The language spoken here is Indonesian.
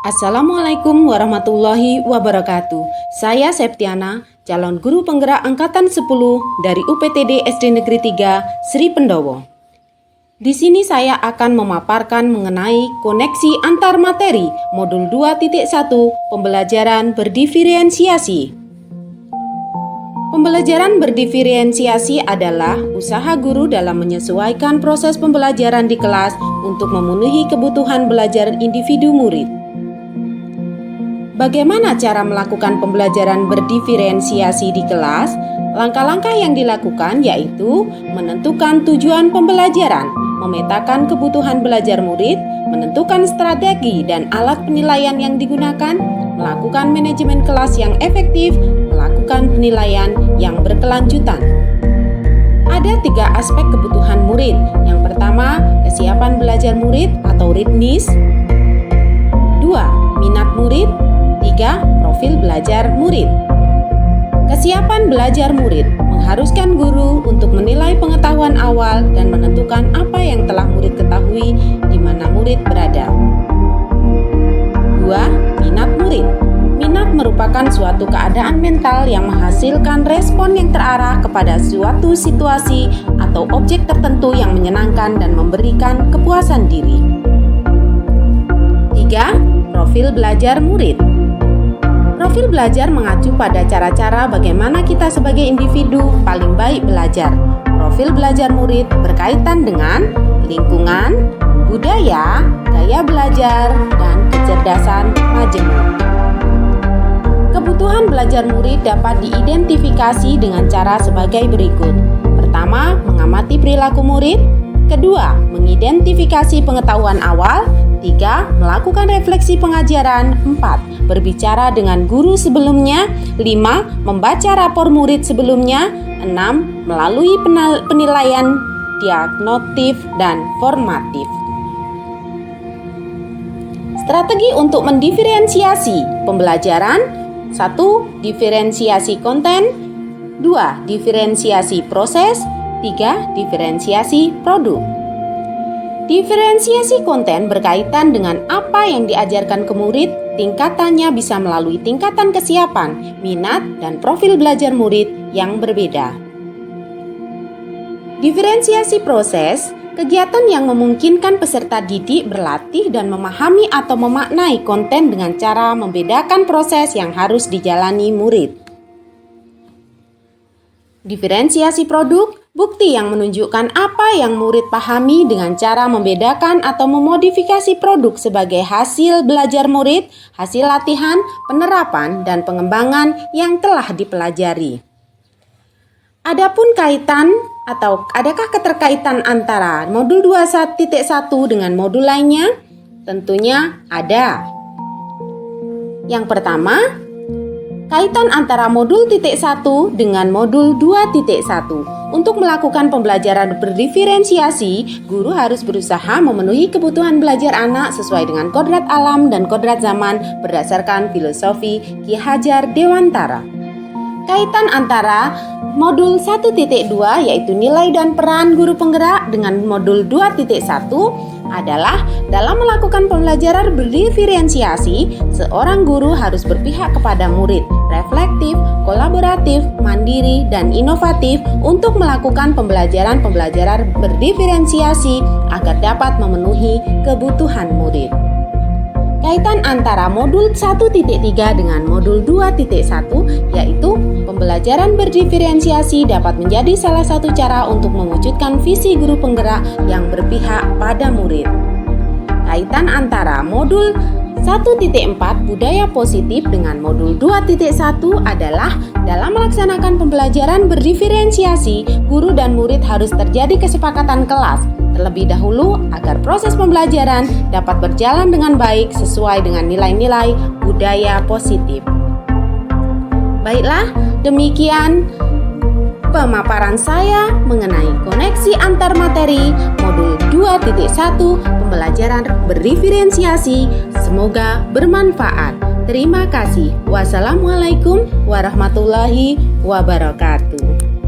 Assalamualaikum warahmatullahi wabarakatuh. Saya Septiana, calon guru penggerak angkatan 10 dari UPTD SD Negeri 3 Sri Pendowo. Di sini saya akan memaparkan mengenai koneksi antar materi modul 2.1 pembelajaran berdiferensiasi. Pembelajaran berdiferensiasi adalah usaha guru dalam menyesuaikan proses pembelajaran di kelas untuk memenuhi kebutuhan belajar individu murid. Bagaimana cara melakukan pembelajaran berdiferensiasi di kelas? Langkah-langkah yang dilakukan yaitu menentukan tujuan pembelajaran, memetakan kebutuhan belajar murid, menentukan strategi dan alat penilaian yang digunakan, melakukan manajemen kelas yang efektif, melakukan penilaian yang berkelanjutan. Ada 3 aspek kebutuhan murid. Yang pertama, kesiapan belajar murid atau readiness. 2. Minat murid. 3. Profil belajar murid. Kesiapan belajar murid mengharuskan guru untuk menilai pengetahuan awal dan menentukan apa yang telah murid ketahui di mana murid berada. 2. Minat murid. Minat merupakan suatu keadaan mental yang menghasilkan respon yang terarah kepada suatu situasi atau objek tertentu yang menyenangkan dan memberikan kepuasan diri. 3. Profil belajar murid. Profil belajar mengacu pada cara-cara bagaimana kita sebagai individu paling baik belajar. Profil belajar murid berkaitan dengan lingkungan, budaya, gaya belajar, dan kecerdasan majemuk. Kebutuhan belajar murid dapat diidentifikasi dengan cara sebagai berikut. Pertama, mengamati perilaku murid. Kedua, mengidentifikasi pengetahuan awal. 3. Melakukan refleksi pengajaran. 4. Berbicara dengan guru sebelumnya. 5. Membaca rapor murid sebelumnya. 6. Melalui penilaian diagnostik dan formatif. Strategi untuk mendiferensiasi pembelajaran. 1. Diferensiasi konten. 2. Diferensiasi proses. 3. Diferensiasi produk. Diferensiasi konten berkaitan dengan apa yang diajarkan ke murid. Tingkatannya bisa melalui tingkatan kesiapan, minat, dan profil belajar murid yang berbeda. Diferensiasi proses, kegiatan yang memungkinkan peserta didik berlatih dan memahami atau memaknai konten dengan cara membedakan proses yang harus dijalani murid. Diferensiasi produk, bukti yang menunjukkan apa yang murid pahami dengan cara membedakan atau memodifikasi produk sebagai hasil belajar murid, hasil latihan, penerapan, dan pengembangan yang telah dipelajari. Adapun kaitan atau adakah keterkaitan antara modul 2.1 dengan modul lainnya? Tentunya ada. Yang pertama, kaitan antara modul 1 dengan modul 2.1. Untuk melakukan pembelajaran berdiferensiasi, guru harus berusaha memenuhi kebutuhan belajar anak sesuai dengan kodrat alam dan kodrat zaman berdasarkan filosofi Ki Hajar Dewantara. Kaitan antara modul 1.2 yaitu nilai dan peran guru penggerak dengan modul 2.1 adalah dalam melakukan pembelajaran berdiferensiasi, seorang guru harus berpihak kepada murid, reflektif, kolaboratif, mandiri, dan inovatif untuk melakukan pembelajaran berdiferensiasi agar dapat memenuhi kebutuhan murid. Kaitan antara modul 1.3 dengan modul 2.1 yaitu pembelajaran berdiferensiasi dapat menjadi salah satu cara untuk mewujudkan visi guru penggerak yang berpihak pada murid. Kaitan antara modul 1.4 budaya positif dengan modul 2.1 adalah dalam melaksanakan pembelajaran berdiferensiasi, guru dan murid harus terjadi kesepakatan kelas terlebih dahulu agar proses pembelajaran dapat berjalan dengan baik sesuai dengan nilai-nilai budaya positif. Baiklah, demikian pemaparan saya mengenai koneksi antar materi modul 2.1 pembelajaran berdiferensiasi. Semoga bermanfaat. Terima kasih. Wassalamualaikum warahmatullahi wabarakatuh.